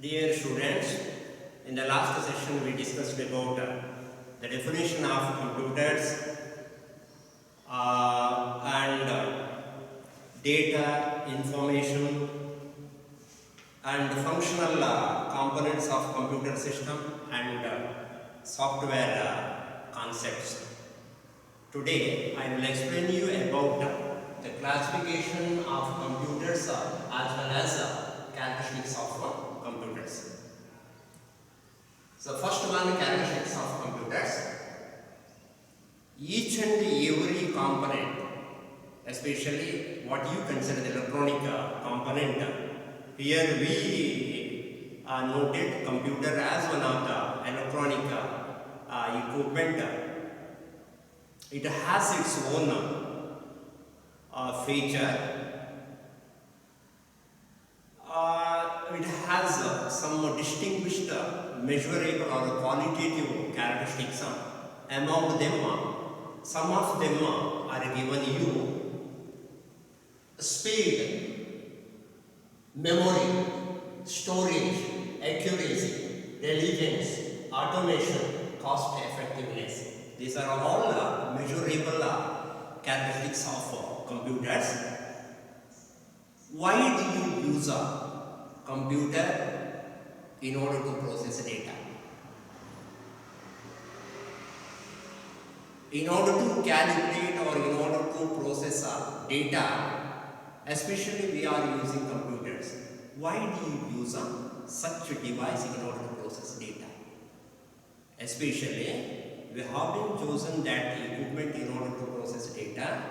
Dear students, in the last session we discussed about the definition of computers and data, information and functional components of computer system and software concepts. Today I will explain you about the classification of computers as well as characteristics of computers. So first one, characteristics of computers. Each and every component, especially what you consider the electronic component, here we noted computer as one of the electronic equipment. It has its own feature. It has some distinguished measurable or qualitative characteristics. Among them, some of them are given you: speed, memory, storage, accuracy, diligence, automation, cost effectiveness. These are all measurable characteristics of computers. Why do you use a computer in order to process data? In order to calculate or in order to process data, especially we are using computers. Why do you use such a device in order to process data? Especially, we have been chosen that equipment in order to process data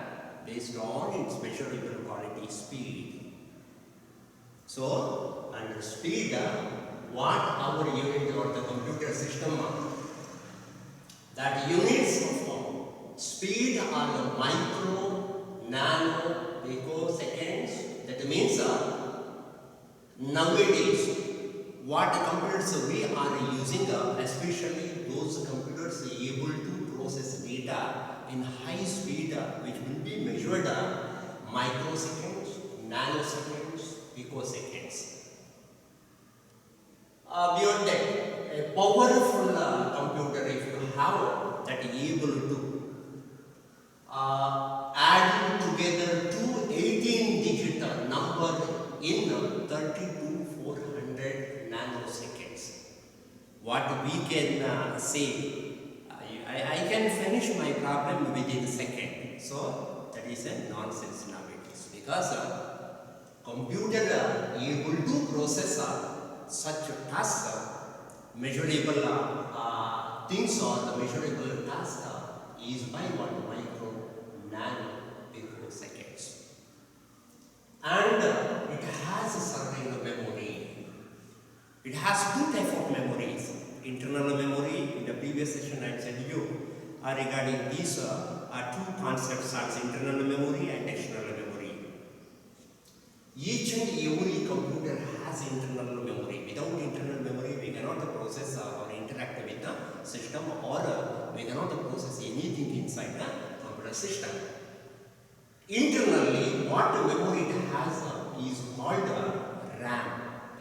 based on its measurable quality, speed. So, under speed, what our unit or the computer system, that units of speed are the micro, nano, picoseconds. That means nowadays what computers we are using, especially those computers able to process data in high speed, which will be measured microseconds, nanoseconds, picoseconds. Beyond that, a powerful computer, if you have that able to add together two 18-digit number in 30 to 400 nanoseconds. What we can say, I can finish my problem within a second. So that is a nonsense nowadays, because computer able to process such tasks, measurable things, or the measurable task is by 1 micro, nano, picoseconds. And it has a certain memory. It has two types of memories. Internal memory, in the previous session I said you regarding these two concepts as internal memory and external memory. Each and every computer has internal memory. Without internal memory, we cannot process or interact with the system, or we cannot process anything inside the computer system. Internally, what memory it has is called RAM,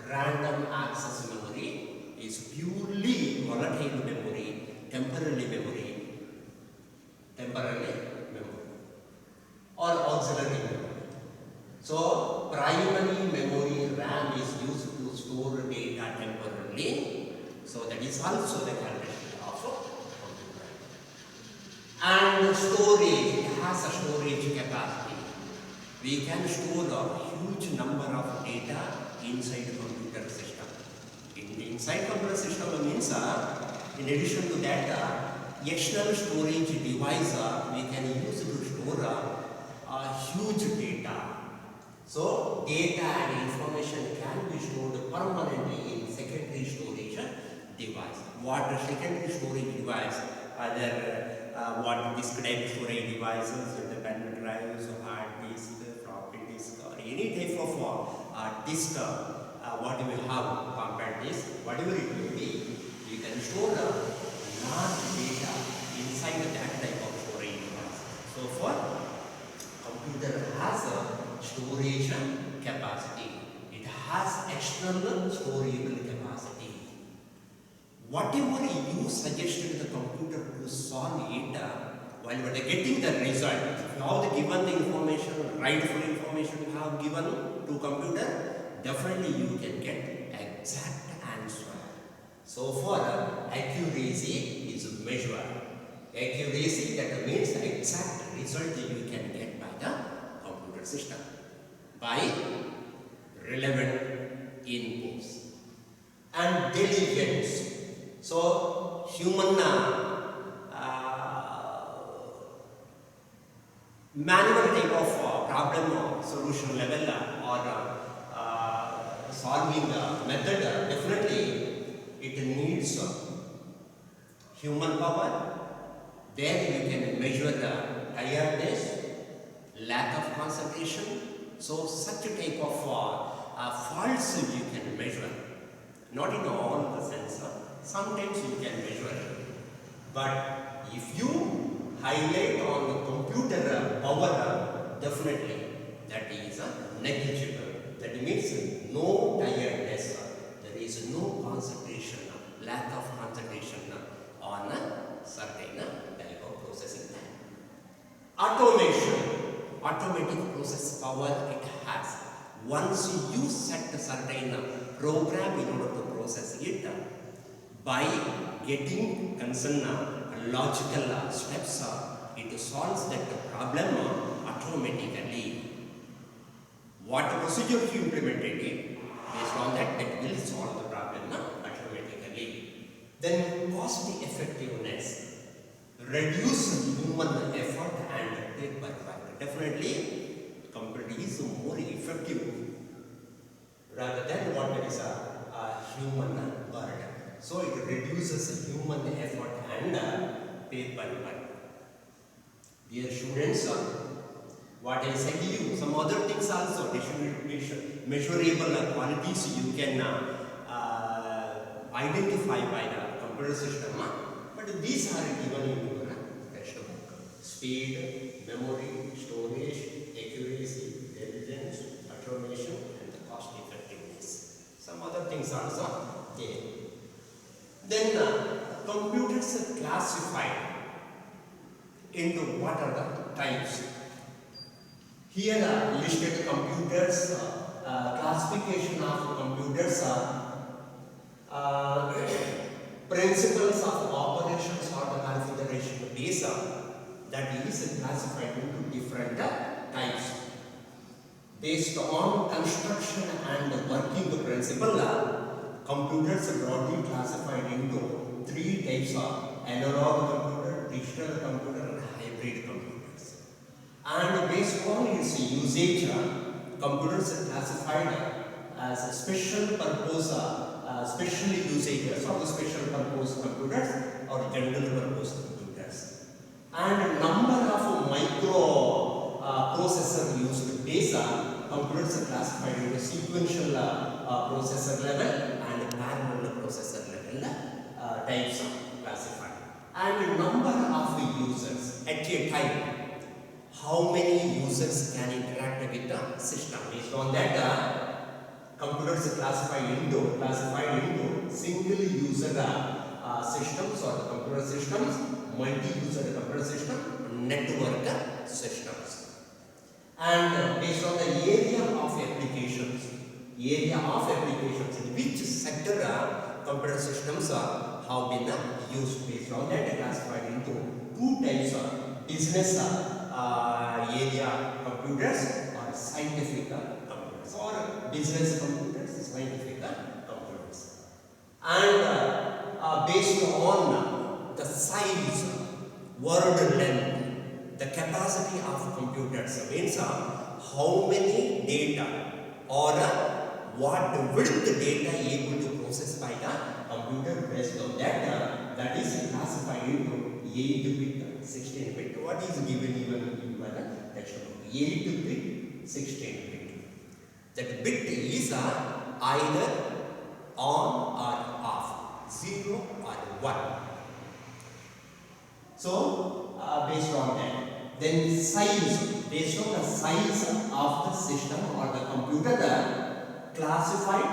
random access memory. Is purely volatile memory, temporary memory, or auxiliary memory. So, primary memory RAM is used to store data temporarily. So, that is also the characteristic of computer. And storage, it has a storage capacity. We can store a huge number of data inside the computer system. Inside computer system means, in addition to that, external storage device we can use to store huge data. So, data and information can be stored permanently in secondary storage device. What secondary storage device? Either what disk type storage devices, the pen drives, hard disk, floppy disk, or any type of disk. What we have, compact disk, whatever it may be, we can store large data inside that type of storage device. So, for computer has a storage capacity. It has external storable capacity. capacity. Whatever you suggested the computer to solve it, while you are getting the result, if you have given the information, rightful information you have given to computer, definitely you can get exact answer. So for accuracy is measured. Accuracy, that means the exact result you can get by the computer system by relevant inputs. And diligence. So human manual type of problem solution level or solving method, definitely it needs human power. There you can measure the tiredness, lack of concentration. So such a type of faults you can measure. Not in all the sense. Sometimes you can measure it. But if you highlight on the computer power, definitely that is negligible. That means no tiredness. There is no concentration, lack of concentration on a certain type of processing time. Automation, automatic process power it has. Once you set a certain program in order to process it, by getting concerned logical steps, it solves that problem automatically. What procedure you implemented it, based on that, that will solve the problem automatically. Then cost effectiveness, reduce human effort and paper work. Definitely, computer is more effective rather than what is a human burden. So it reduces human effort and paper work. Dear students, what I said to you, some other things also, measurable qualities you can identify by the computer system. But these are given in your textbook. Speed, memory, storage, accuracy, diligence, automation, and the cost effectiveness. Some other things also there. Then computers are classified into what are the types. Here listed computers, classification of computers are principles of operations or the configuration base that is classified into different types. Based on construction and working principle, computers are broadly classified into three types of analog computer, digital computer, and hybrid computers. And based on its usage, computers are classified as special purpose, special usages or special purpose computers or general purpose computers. And number of micro processor used base, computers are classified into sequential processor level and parallel processor level types are classified. And number of users at a time. How many users can interact with the system? Based on that, computers are classified into single user systems or the computer systems, multi-user computer system, network systems. And based on the area of applications, in which sector computer systems have been used. Based on that, classified into two types of business area computers or scientific computers, or business computers, scientific computers. And based on the size, word length, the capacity of computers means how many data or what width data able to process by the computer. Based on that, that is classified into 8-bit, 16-bit. What is given even in my textbook? 8-bit, 16-bit. That bit is either on or off, 0 or 1. So, based on that. Then size, based on the size of the system or the computer, classified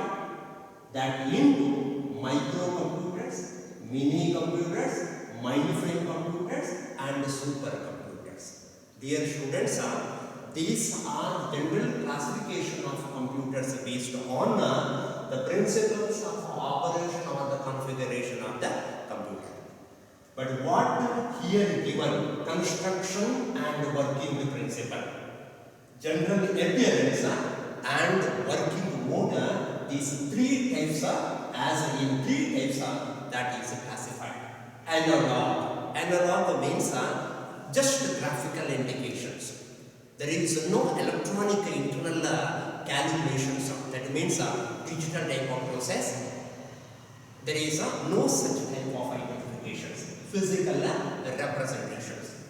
that into microcomputers, mini computers, mainframe computers and supercomputers. Dear students, these are general classification of computers based on the principles of operation or the configuration of the computer. But what here given construction and working principle, general appearance and working mode, these three types are as in three types are that is classified. Analog. Analog means just graphical indications. There is no electronic internal calculations. That means digital type of process. There is no such type of identifications. Physical representations.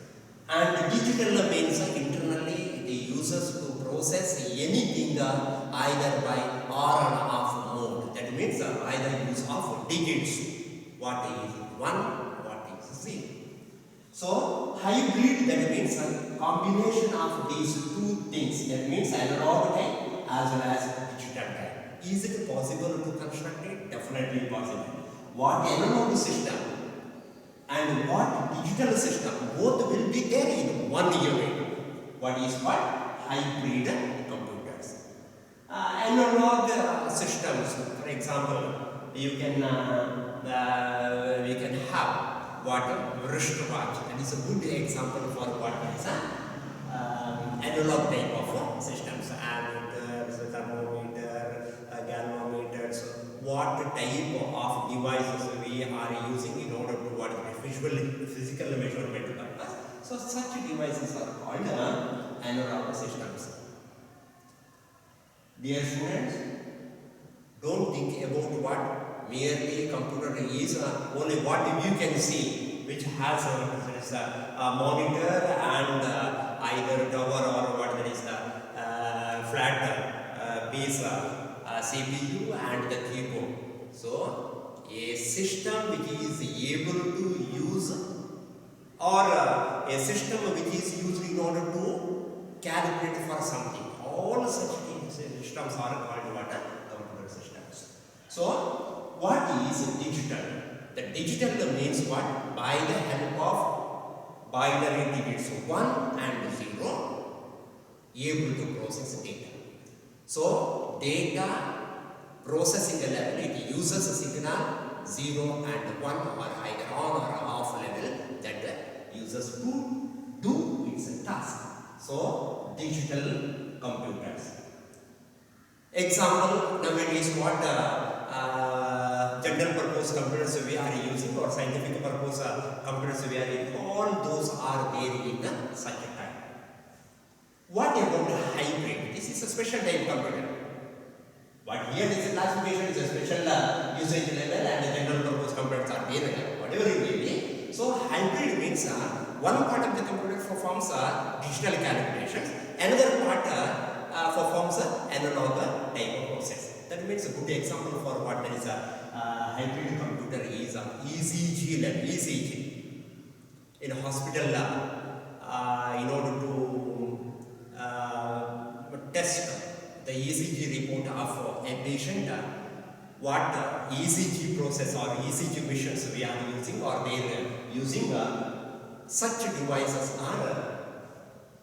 And digital means internally it uses to process anything either by on and off mode. That means either use of digits. What is 1, what is 0. So hybrid, that means a combination of these two things. That means analog type as well as digital type. Is it possible to construct it? Definitely possible. What analog system and what digital system, both will be there in one unit. What is called hybrid computers. Analog systems, for example, you can we can have what wristwatch. That is a good example for what is analog type of systems. Ammeters, thermometer, galvanometers. What type of devices we are using in order to what physical measurement purpose. So such devices are called analog systems. Dear students, don't think about what merely computer is only what you can see, which has a monitor and either tower or what there is a flat base CPU and the keyboard. So a system which is able to use or a system which is used in order to calculate for something. All such systems are called what? Computer systems. So what is digital? The digital means what? By the help of binary digits 1 and 0, able to process data. So data processing level, it uses a signal 0 and 1 or either on or off level that uses to do its task. So digital computers. Example, nowadays what general purpose computers we are using or scientific purpose computers we are using, all those are there in such a type. What about hybrid? This is a special type computer. But here this classification is a special usage level and the general purpose computers are there, whatever it may be. So hybrid means one part of the computer performs digital calculations, another part performs analog type of process. That means a good example for what there is a hybrid computer is ECG lab. ECG in a hospital in order to test the ECG report of a patient, what ECG process or ECG machines we are using or they are using, such devices are a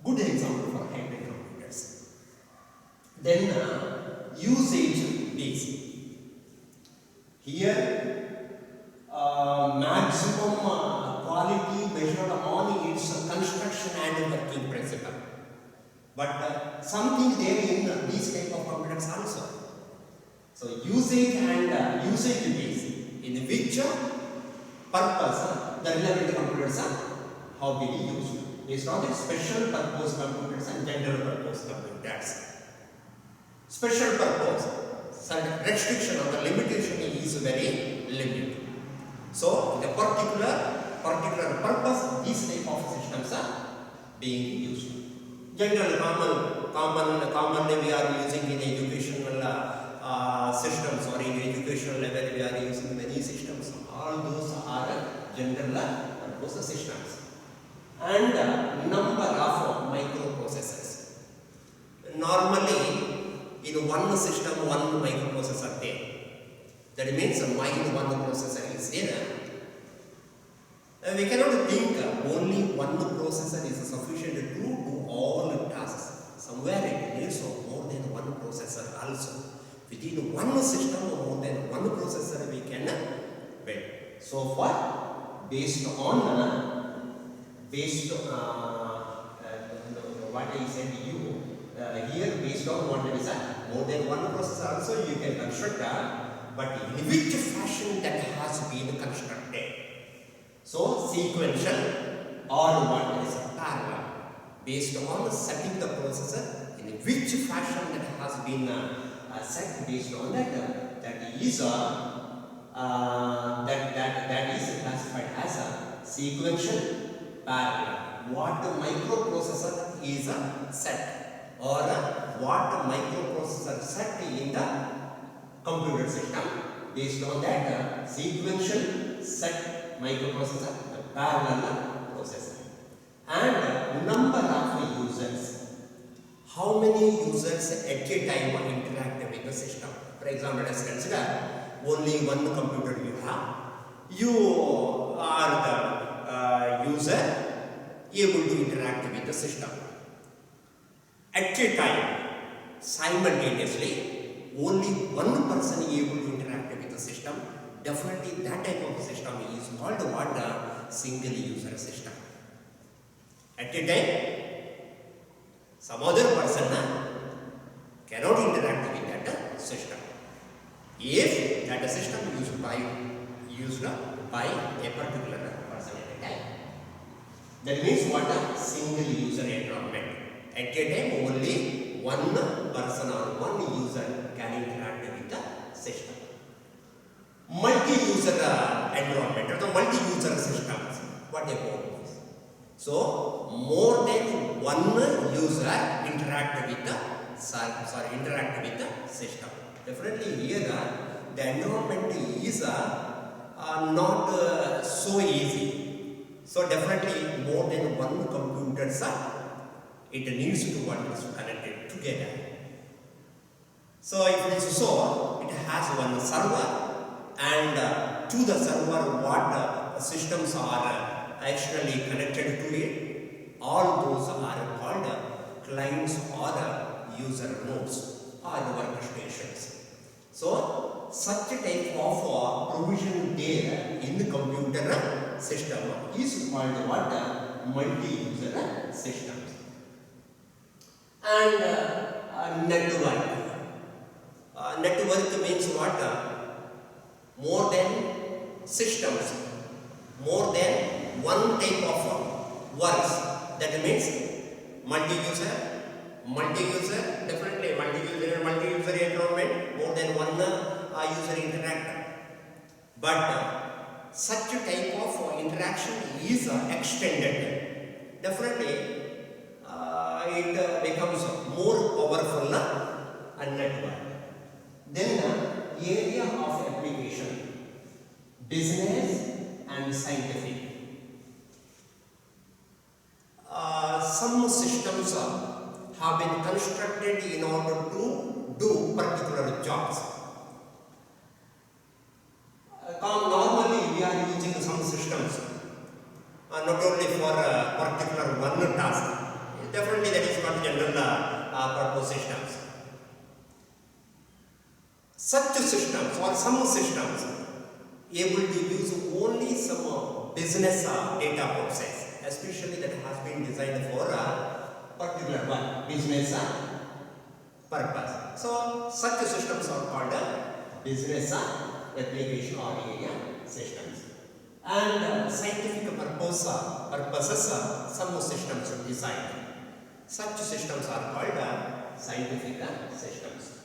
good example for hybrid computers. Then usage base. Here maximum quality measured on its construction and working principle. But something there in these type of computers also. So usage and usage base, in which purpose the relevant computers are how be used. Based on the special purpose computers and general purpose computers. Special purpose, restriction or the limitation is very limited. So the particular purpose, these type of systems are being used. General commonly we are using in educational systems or in educational level we are using many systems. All those are general purpose systems. And number of microprocessors. Normally in one system one microprocessor there. That means mind one processor is there. We cannot think only one processor is sufficient to do all tasks. Somewhere it needs more than one processor also. Within one system, more than one processor we can build. So far, based on what I said you here, based on what is more than one processor also you can construct, but in which fashion that has been constructed. So sequential or what is parallel, based on setting the processor in which fashion that has been set, based on that that is classified as a sequential parallel. What microprocessor is set, or what microprocessor set in the computer system, based on that sequential set microprocessor, the parallel processor. And number of users, how many users at a time interact with the system. For example, let us consider only one computer you have. You are the user able to interact with the system. At a time, simultaneously, only one person able to interact with the system. Definitely that type of system is called what? A single user system. At a time, some other person cannot interact with that system. If that system used by a particular person at a time. That means what? A single user environment. At a time, only one person or one user can interact with the system. Multi-user environment or the multi-user systems. What about this? So, more than one user interact with the system. Definitely here the environment is not so easy. So definitely more than one computers it needs to connect it together. So if it is so, it has one server, and to the server what systems are actually connected to it, all those are called clients or user nodes or workstations. So such type of provision there in the computer system is called what? Multi-user systems. And network. Network means what? More than systems, more than one type of works. That means multi-user, definitely multi-user environment, more than one user interact. But such type of interaction is extended. Definitely it becomes more powerful network. Then area of application, business and scientific. Some systems have been constructed in order to do particular jobs. Normally we are using some systems not only for a particular one task. Definitely that is not general purpose systems. Such systems or some systems able to use only some business data process, especially that has been designed for a particular one business purpose. So such systems are called business application or area systems. And scientific purposes some systems are designed. Such systems are called scientific systems.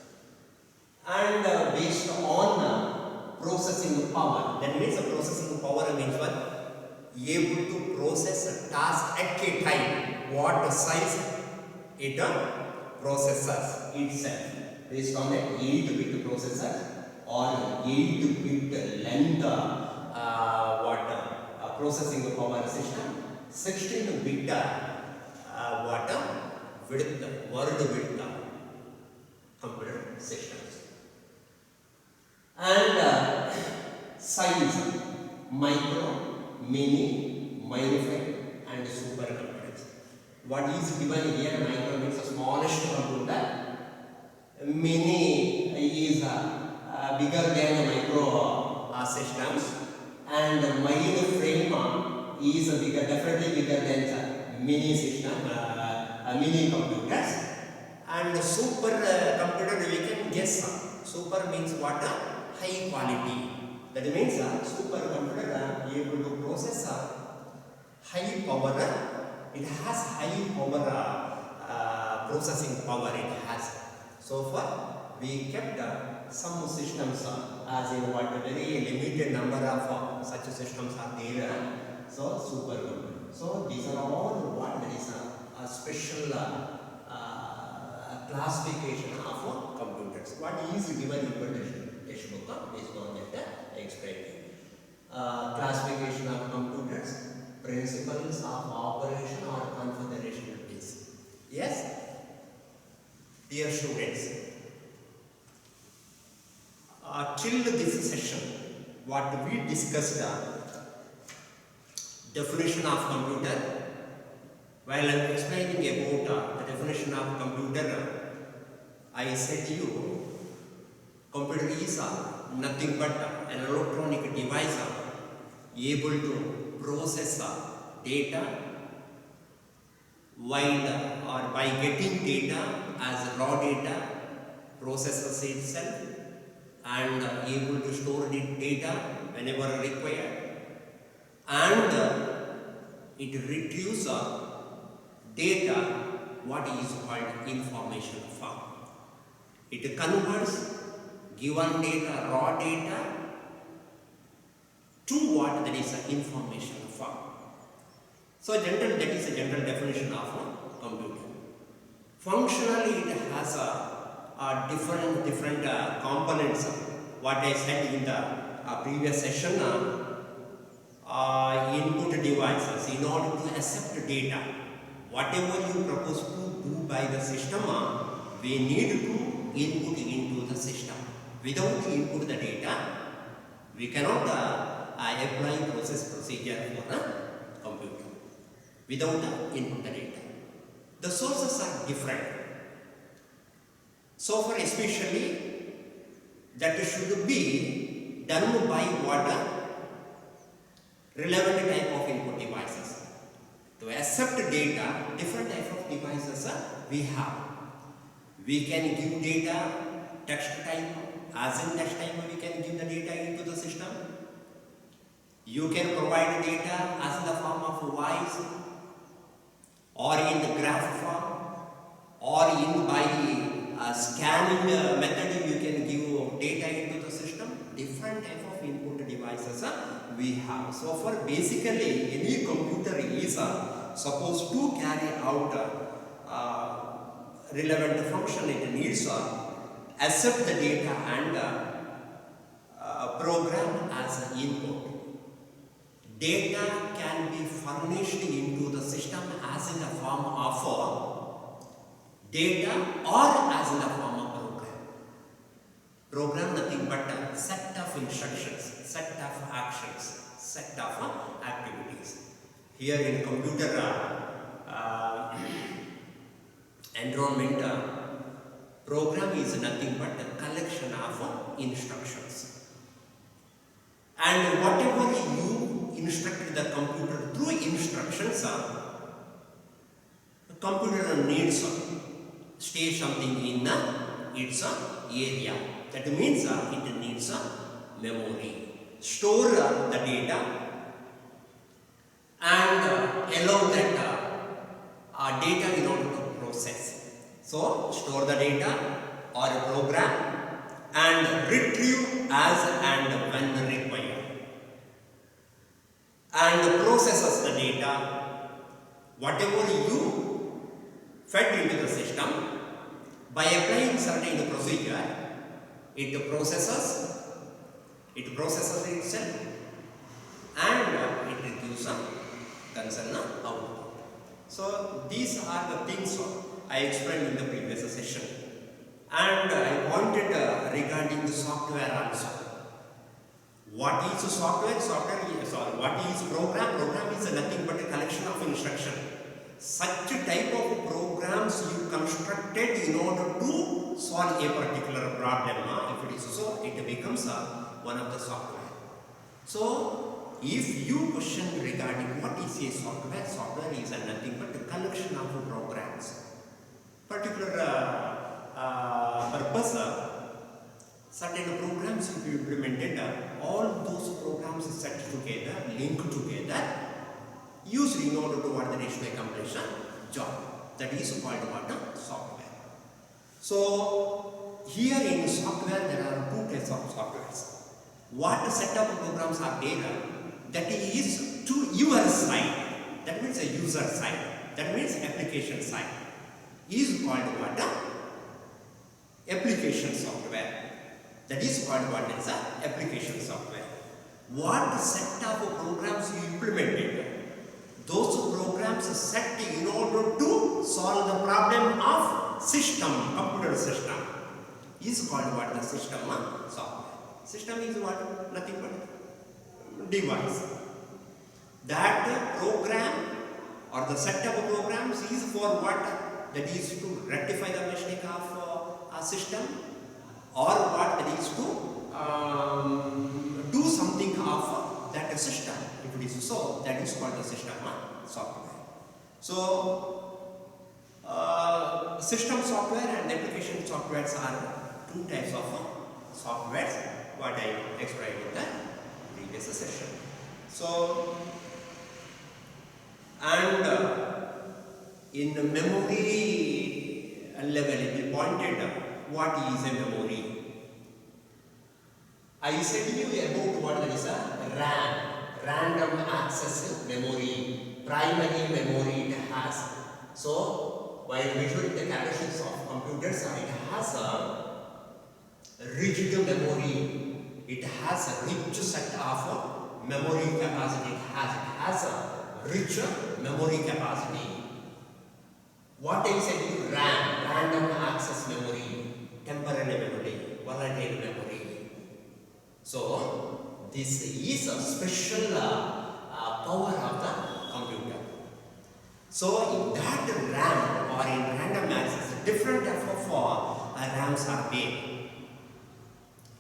And based on processing power, that means processing power means what? Able to process a task at a time. What size it processes itself. Based on the 8-bit processor or 8-bit length processing power system, 16-bit word width computer systems. And size, micro, mini, magnified and supercomputers. What is given here, micro means the smallest computer, mini is bigger than the micro systems, and mainframe is definitely bigger than the mini system, mini computers. And super computer we can guess. Super means what? High quality. That means super computer able to process high power. It has high power processing power. It has. So far we kept some systems as in what very limited number of such systems are there. So super computer. So these are all what there is a special classification of computers. What is given in the textbook is not that I explained. Classification of computers, principles of operation or configuration base. Yes, dear students, till this session, what we discussed definition of computer. While I am explaining about the definition of computer, I said to you, computer is nothing but an electronic device able to process data while or by getting data as raw data, processes itself and able to store the data whenever required, and it retrieves data what is called information form. It converts given data, raw data, to what that is information form. So that is a general definition of a computer. Functionally it has a different components. What I said in the previous session, input devices in order to accept data. Whatever you propose to do by the system, we need to input into the system. Without input the data, we cannot apply procedure for a computer. Without input the data, the sources are different. So for especially that should be done by what? Relevant type of input devices. To accept data, different type of devices we have. We can give data text type. As in text type, we can give the data into the system. You can provide data as in the form of voice, or in the graph form, or in by the scanning method you can give data into the system. Different type of input devices we have. So for basically any computer is supposed to carry out relevant function. It needs accept the data and program as an input. Data can be furnished into the system as in the form of data or as in the form of program. Program nothing but a set of instructions, set of actions, set of activities. Here in computer environment, program is nothing but a collection of instructions. And whatever you instruct the computer through instructions, the computer needs stay something in its area. That means it needs memory. Store the data and allow that data in order to process. So store the data or a program and retrieve as and when required. And processes the data. Whatever you fed into the system, by applying certain procedure, it processes itself and it gives a concerned output. So these are the things I explained in the previous session, and I pointed regarding the software also. What is software? What is program? Program is nothing but a collection of instruction. Such type of programs you constructed in order to solve a particular problem. If it is so, it becomes one of the software. So, if you question regarding what is a software, software is nothing but a collection of programs. Particular purpose, certain programs will be implemented, all those programs set together, linked together, used in order to accomplish a job. That is called what? Software. So, here in software there are two types of softwares. What set of programs are there? That is to your side. That means a user side. That means application side. Is called what? Application software. That is called what is application software. What set of programs you implemented? Those programs are set in order to solve the problem of system, computer system. Is called what? The system software. System is what? Nothing but device. That program or the set of programs is for what? That is to rectify the mistake of a system, or what? That is to do something of that system. If it is so, that is called the system software. So, system software and application softwares are two types of softwares, what I explained in the previous session. So, and in the memory level, it is pointed what is a memory. I said you about what is a RAM, random access memory, primary memory it has. So, while measuring the capacities of computers, it has a rigid memory. It has a rich set of memory capacity. It has a rich memory capacity. What I said is RAM, random access memory, temporary memory, volatile memory. So, this is a special power of the computer. So, in that RAM or in random access, different type of RAMs are there.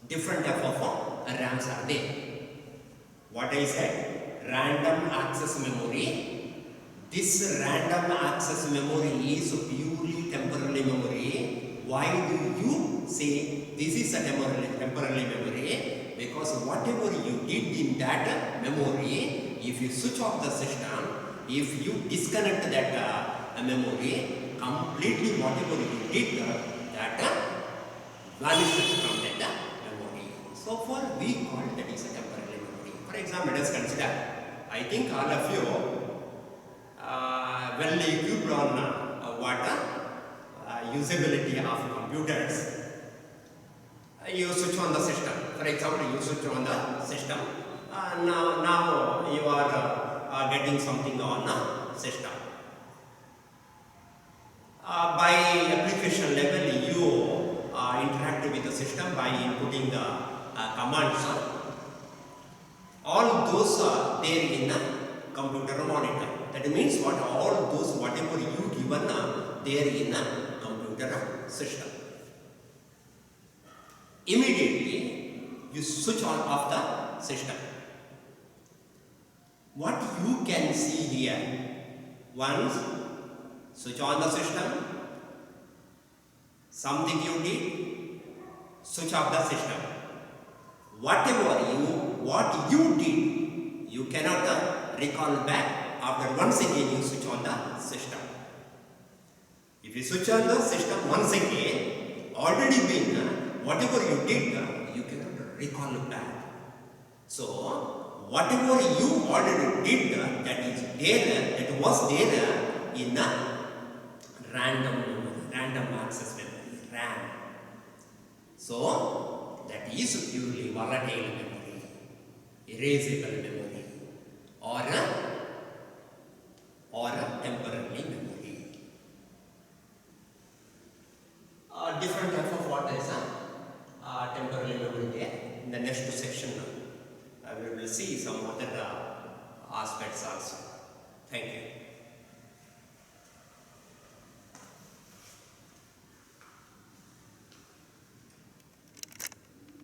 Different type of RAMs are there. What I said, random access memory. This random access memory is purely temporary memory. Why do you say this is a temporary memory? Because whatever you did in that memory, if you switch off the system, if you disconnect that memory, completely whatever you did, that vanishes from that memory. So for we call that is a temporary memory. For example, let us consider, I think all of you well equipped on usability of computers. You switch on the system. For example, you switch on the system. Now you are getting something on the system. By application level, you interact with the system by inputting the commands. All those are there in the computer monitor. That means what? All those whatever you given there in the computer system. Immediately you switch on off the system. What you can see here, once switch on the system, something you did, switch off the system. What you did, you cannot recall back after once again you switch on the system. If you switch on the system once again, already been whatever you did, you cannot recall back. So, whatever you already did, that is there, that was there in the random access memory, RAM. So, that is purely volatile memory, erasable memory, or a temporary memory. Different type of what is temporary memory there in the next section. we will see some other aspects also. Thank you.